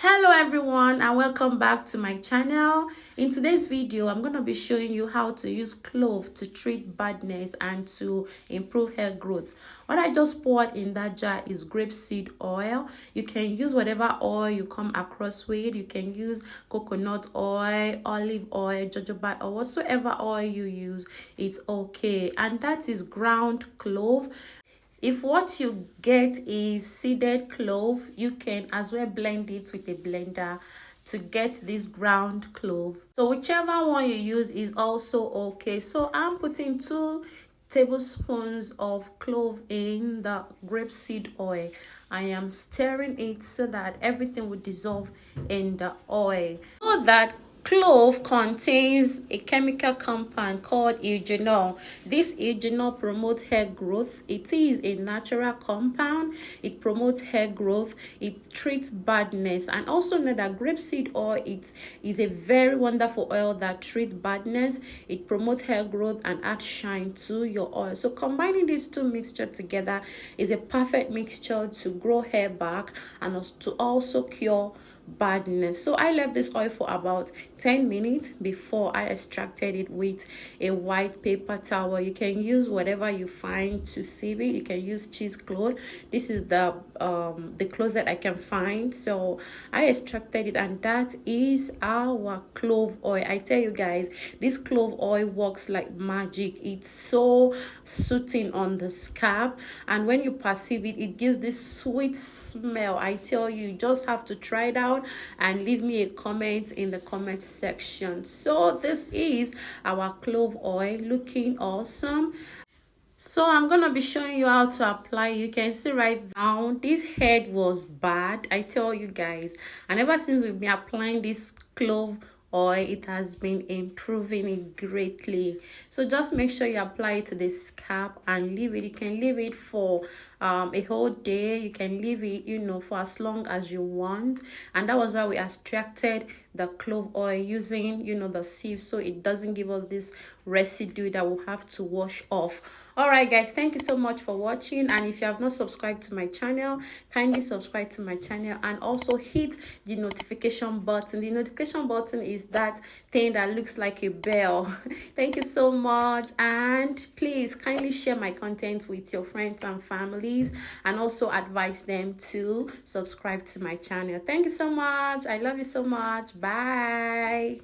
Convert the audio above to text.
Hello everyone and welcome back to my channel. In today's video I'm going to be showing you how to use clove to treat baldness and to improve hair growth. What I just poured in that jar is grapeseed oil. You can use whatever oil you come across with. You can use coconut oil, olive oil, jojoba or whatsoever oil you use, it's okay. And that is ground clove. If what you get is seeded clove, you can as well blend it with a blender to get this ground clove. So whichever one you use is also okay. So I'm putting 2 tablespoons of clove in the grapeseed oil. I am stirring it so that everything will dissolve in the oil. So that clove contains a chemical compound called eugenol. This eugenol promotes hair growth. It is a natural compound. It promotes hair growth. It treats baldness. And also know that grapeseed oil is a very wonderful oil that treats baldness. It promotes hair growth and adds shine to your oil. So combining these two mixtures together is a perfect mixture to grow hair back and to also cure baldness. So I left this oil for about 10 minutes before I extracted it with a white paper towel. You can use whatever you find to sieve it. You can use cheesecloth. This is the closet I can find. So I extracted it, and that is our clove oil. I tell you guys, this clove oil works like magic. It's so soothing on the scalp, and when you perceive it, it gives this sweet smell. I tell you, you just have to try it out and leave me a comment in the comment section. So this is our clove oil, looking awesome. So I'm gonna be showing you how to apply. You can see right now this head was bad, I tell you guys, and ever since we've been applying this clove oil, it has been improving it greatly. So just make sure you apply it to the scalp and leave it. You can leave it for a whole day. You can leave it, you know, for as long as you want. And that was why we extracted the clove oil using, you know, the sieve, so it doesn't give us this residue that we'll have to wash off. All right guys, thank you so much for watching, and if you have not subscribed to my channel, kindly subscribe to my channel and also hit the notification button. The notification button is that thing that looks like a bell. Thank you so much, and please kindly share my content with your friends and families, and also advise them to subscribe to my channel. Thank you so much. I love you so much. Bye.